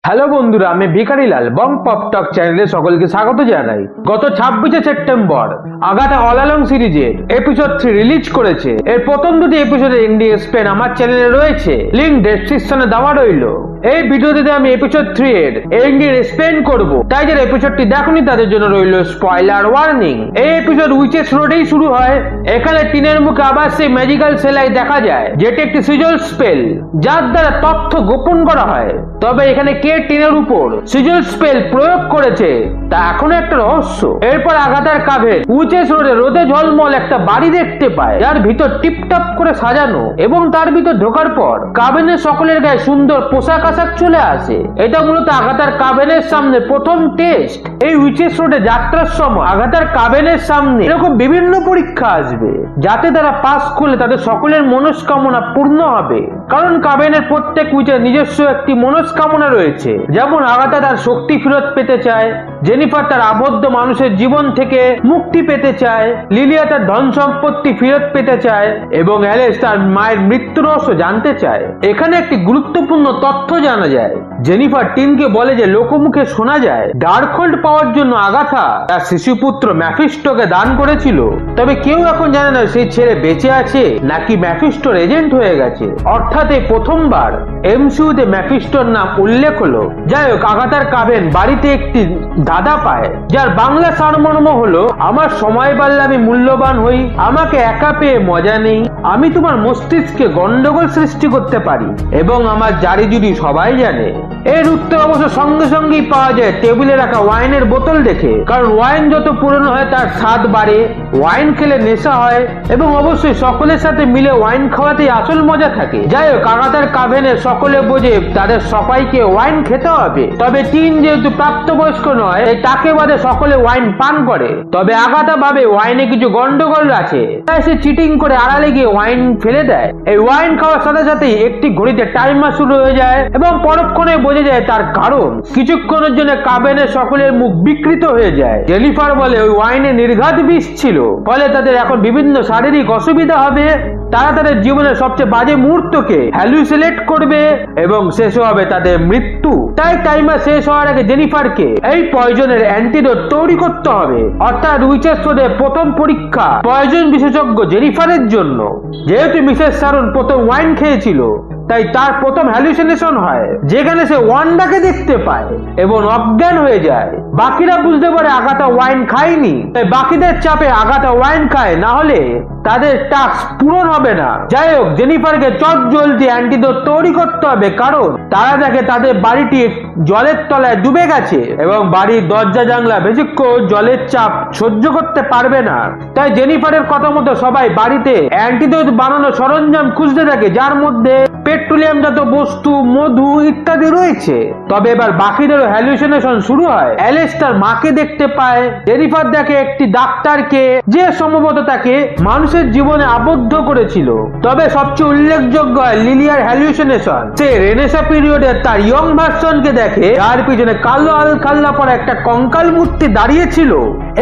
Hello বন্ধুরা, আমি ভিখারিলাল বং pop টক চ্যানেলে সকলকে স্বাগত জানাই। গত 26শে সেপ্টেম্বর আগাথা অল অ্যালং সিরিজের এপিসোড 3 রিলিজ করেছে। এর প্রথম দুটি এপিসোডের ইন্ডিয়া স্পেন আমার চ্যানেলে রয়েছে, লিংক ডেসক্রিপশনে দেওয়া রইল। এই ভিডিওটিতে আমি এপিসোড 3 এর ইন্ডিয়ান স্পেন করব, তাই যারা এপিসোডটি দেখনি তাদের জন্য রইল স্পয়লার ওয়ার্নিং। এই এপিসোড উইচেস রোডেই শুরু হয়। এখানে টিনের মুখে আবার সেই ম্যাজিক্যাল সেলাই দেখা যায়, যেটি একটি সিজল স্পেল যার দ্বারা তথ্য গোপন করা হয়। তবে এখানে কে টিনের উপর সিজল স্পেল প্রয়োগ করেছে তা এখনো একটা রহস্য। এরপর আগাথার কাভেন উইচেস রোডে রোদে ঝলমল একটা বাড়ি দেখতে পায়, যার ভিতর টিপটপ করে সাজানো, এবং তার ভিতর ঢোকার পর কাভেনের সকলের গায়ে সুন্দর পোশাক আশাক চলে আসে। এটা মূলত আগাথার কাভেনের সামনে প্রথম টেস্ট। এই উইচেস রোডে যাত্রার সময় আগাথার কাভেনের সামনে এরকম বিভিন্ন পরীক্ষা আসবে, যাতে তারা পাস করলে তাদের সকলের মনস্কামনা পূর্ণ হবে। কারণ কাভেনের প্রত্যেক উইচের নিজস্ব একটি মনস্কামনা রয়েছে। যেমন আগাথা তার শক্তি ফেরত পেতে চায়, জেনিফার তার আবদ্ধ মানুষের জীবন থেকে মুক্তি পেতে চায়, লিলিয়া তার ধন সম্পত্তি ফেরত পেতে চায়, এবং অ্যালেস তার মায়ের মৃত্যু রহস্য জানতে চায়। এখানে একটি গুরুত্বপূর্ণ তথ্য জানা যায়। জেনিফার টিনকে বলে যে লোকমুখে শোনা যায় ডার্কহোল্ড পাওয়ার জন্য আগাথা তার শিশুপুত্র ম্যাফিস্টোকে দান করেছিল। তবে কেউ এখন জানে না সেই ছেলে বেঁচে আছে নাকি ম্যাফিস্টোর এজেন্ট হয়ে গেছে। অর্থাৎ এই প্রথমবার এমসিইউতে ম্যাফিস্টোর নাম উল্লেখ হলো। যাই হোক, আগাথার কাভেন বাড়িতে একটি দাদা পায়, যার বাংলা সারমর্ম হলো, আমার সময় বাড়লে আমি মূল্যবান হই, আমাকে একা পেয়ে মজা নেই, আমি তোমার মস্তিষ্কে গন্ডগোল সৃষ্টি করতে পারি, এবং আমার জারি জুরি সবাই জানে। এর উত্তর অবশ্য সঙ্গে সঙ্গেই পাওয়া যায় টেবিলে রাখা ওয়াইনের বোতল দেখে। কারণ ওয়াইন যত পুরনো হয় তার স্বাদ বাড়ে, ওয়াইন খেলে নেশা হয়, এবং অবশ্যই সকলের সাথে মিলে ওয়াইন খাওয়াতেই আসল মজা থাকে। যাই হোক, আগাথার কাভেনের সকলে বোঝে তাদের সবাইকে ওয়াইন খেতে হবে। তবে টিন যেহেতু প্রাপ্তবয়স্ক নয়, তাকে বাদে সকলে ওয়াইন পান করে। তবে আগাথা ভাবে ওয়াইনে কিছু গন্ডগোল আছে, তাই সে চিটিং করে আড়ালে গিয়ে ওয়াইন ফেলে দেয়। এই ওয়াইন খাওয়ার সাথে সাথেই একটি ঘড়িতে টাইমার শুরু হয়ে যায়, এবং পরক্ষণে বোঝা যায় তার কারণ। কিছুক্ষণের জন্য কাভেনের সকলের মুখ বিকৃত হয়ে যায়। জেনিফার বলে ওই ওয়াইনে নির্ঘাত বিষ ছিল, ফলে তাদের এখন বিভিন্ন শারীরিক অসুবিধা হবে। তারা তাদের জীবনের সবচেয়ে বাজে মুহূর্তকে হ্যালুসিনেট করবে, এবং শেষ হবে তাদের মৃত্যু। তাই টাইমার শেষ হওয়ার আগে জেনিফারকে এই পয়জনের অ্যান্টিডোট তৈরি করতে হবে। অর্থাৎ উইচেস রোডের প্রথম পরীক্ষা পয়জন বিশেষজ্ঞ জেনিফারের জন্য। যেহেতু মিসেস শারন প্রথম ওয়াইন খেয়েছিল, তাই তার প্রথম হ্যালুসিনেশন হয়, যেখানে সে ওয়ান্ডাকে দেখতে পায় এবং অজ্ঞান হয়ে যায়। বাকিরা বুঝতে পারে আগাথা ওয়াইন খায়নি, তাই বাকিদের চাপে আগাথা ওয়াইন খায়, না হলে তাদের টাস্ক পূরণ হবে না। যাই হোক, জেনিফারকে চট জলদি অ্যান্টিডোট তৈরি করতে হবে, কারণ তারা দেখে তাদের বাড়িটি জলের তলায় ডুবে গেছে, এবং বাড়ির দরজা জানলা বেশিক্ষণ জলের চাপ সহ্য করতে পারবে না। তাই জেনিফারের কথা মতো সবাই বাড়িতে অ্যান্টিডোট বানানোর সরঞ্জাম খুঁজতে থাকে, যার মধ্যে পেট্রোলিয়াম জাত বস্তু, মধু ইত্যাদি রয়েছে। তবে এবার বাকিদেরও হ্যালুসিনেশন শুরু হয়। অ্যালেস তার মাকে দেখতে পায়, জেনিফার দেখে একটি ডাক্তারকে, যে সম্ভবত তাকে মানুষের জীবনে আবদ্ধ করেছিল। তবে সবচেয়ে উল্লেখযোগ্য হয় লিলিয়ার হ্যালুসিনেশন। সে রেনেসা পিরিয়ডে তার ইয়ং ভার্সনকে দেখে, যার পিছনে কালো আলখাল্লা পরা একটা কঙ্কাল মূর্তি দাঁড়িয়ে ছিল।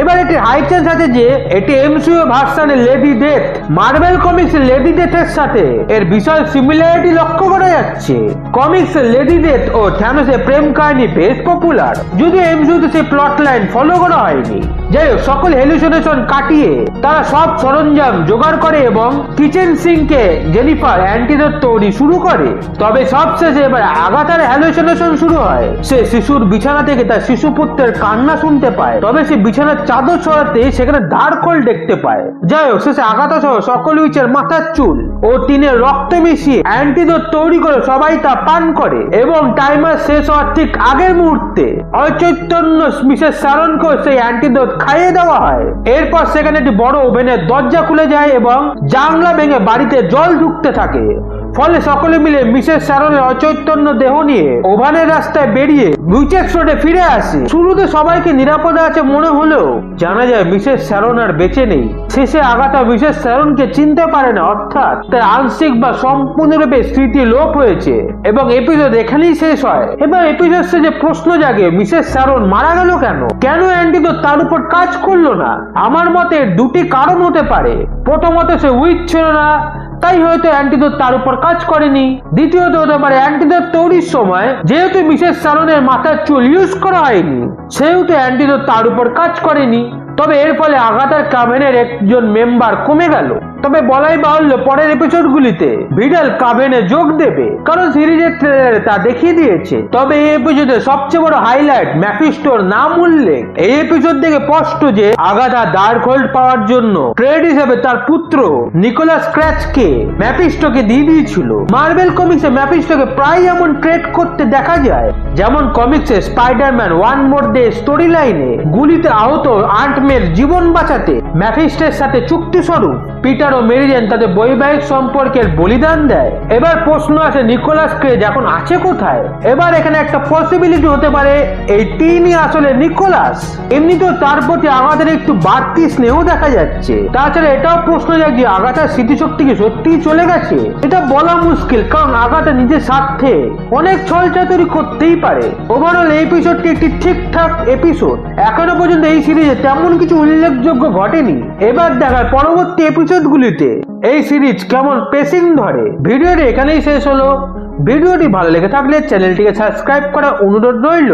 এবার এটি হাই চান্স আছে যে এটি এমসিইউ ভার্সনের Lady Death. Marvel comics Lady ডেথের সাথে এর বিশাল সিমিলারিটি লক্ষ্য করা যাচ্ছে। কমিক্স লেডি ডেথ ও থ্যানোসের প্রেম কাহিনী বেশ পপুলার, যদিও এমসিইউতে সেই প্লট লাইন ফলো করা হয়নি। যাই হোক, সকল হ্যালুসিনেশন কাটিয়ে তারা সব সরঞ্জাম জোগাড় করে, এবং কিচেন সিঙ্কে জেনিফার অ্যান্টিডোট তৈরি শুরু করে। তবে সবশেষে এবার আগাথার হ্যালুসিনেশন শুরু হয়। সে শিশুর বিছানা থেকে তার শিশুপুত্রের কান্না শুনতে পায়। তবে সে বিছানার চাদর ছড়াতে সেখানে ডার্কহোল্ড দেখতে পায়। যাই হোক, শেষে আগাথা সহ সকল উইচের মাথার চুল ও টিনের রক্ত মিশিয়ে অ্যান্টিডোট তৈরি করে সবাই তা পান করে, এবং টাইমার শেষ হওয়ার ঠিক আগের মুহূর্তে অচৈতন্য মিসেস শারনকেও সেই অ্যান্টিডোট খাইয়ে দেওয়া হয়। এরপর সেখানে একটি বড় ওভেনের দরজা খুলে যায়, এবং জানলা ভেঙে বাড়িতে জল ঢুকতে থাকে। ফলে সকলে মিলে মিসেস শারনের অচৈতন্য দেহ নিয়ে ওভানের রাস্তায় বেরিয়ে উইচেস রোডে ফিরে আসে। শুরুতে সবাইকে নিরাপদে আছে মনে হলেও জানা যায় মিসেস শারন আর বেঁচে নেই। শেষে আগাথা মিসেস শারনকে চিনতে পারে না, অর্থাৎ তার আংশিক বা সম্পূর্ণরূপে স্মৃতি লোপ হয়েছে, এবং এপিসোড এখানেই শেষ হয়। এবার এপিসোড শেষে প্রশ্ন জাগে, মিসেস শারন মারা গেল কেন? কেন অ্যান্টিডোট তার উপর কাজ করলো না? আমার মতে দুটি কারণ হতে পারে। প্রথমত, সে উইচ ছিল না, তাই হয়তো অ্যান্টিডোট তার উপর কাজ করেনি। দ্বিতীয়ত হতে পারে অ্যান্টিডোট তৈরির সময় যেহেতু মিসেস শ্যারনের মাথার চুল ইউজ করা হয়নি, সেহেতু অ্যান্টিডোট তার উপর কাজ করেনি। তবে এর ফলে আগাথার কাভেনের একজন মেম্বার কমে গেল। তবে বলাই বাহুল্য পরের এপিসোডগুলিতে ভিডাল কাভেনে যোগ দেবে, কারণ সিরিজের ট্রেলারে তা দেখিয়ে দিয়েছে। তবে এই এপিসোডে সবচেয়ে বড় হাইলাইট ম্যাফিস্টোর নাম উল্লেখ। এই এপিসোড থেকে স্পষ্ট যে আগাথা ডার্ক হোল্ড পাওয়ার জন্য ট্রেড হিসেবে তার পুত্র নিকোলাস ক্র্যাচকে ম্যাফিস্টোকে দিয়ে দিয়েছিল। মার্বেল কমিক্সে ম্যাফিস্টোকে প্রায় এমন ট্রেড করতে দেখা যায়, যেমন কমিক্সে Spiderman one more day story লাইনে গুলিতে আহত আন্টম্যানের জীবন বাঁচাতে ম্যাফিস্টোর সাথে চুক্তি স্বরূপ পিটার ও মেরি জেন তাদের বৈবাহিক সম্পর্কের বলিদান দেয়। এবার প্রশ্ন আছে নিকোলাস ক্রেজ এখন আছে কোথায়? এবার এখানে একটা পসিবিলিটি হতে পারে এই তিনই আসলে নিকোলাস। এমনিতেও তার প্রতি আগাথার একটু বাড়তি স্নেহ দেখা যাচ্ছে। তাছাড়া এটাও প্রশ্ন যায় যে আগাথার স্মৃতিশক্তি কি সত্যিই চলে গেছে? এটা বলা মুশকিল, কারণ আগাথা নিজের স্বার্থে অনেক ছলচাতুরি করতেই পারে। ওভারঅল এই এপিসোডটি একটি ঠিকঠাক এপিসোড। এখনো পর্যন্ত এই সিরিজে তেমন কিছু উল্লেখযোগ্য ঘটেনি। এবার দেখার পরবর্তী এপিসোডগুলিতে এই সিরিজ কেমন পেসিং ধরে। ভিডিওটি এখানেই শেষ হলো। ভিডিওটি ভালো লেগে থাকলে চ্যানেলটিকে সাবস্ক্রাইব করার অনুরোধ রইল।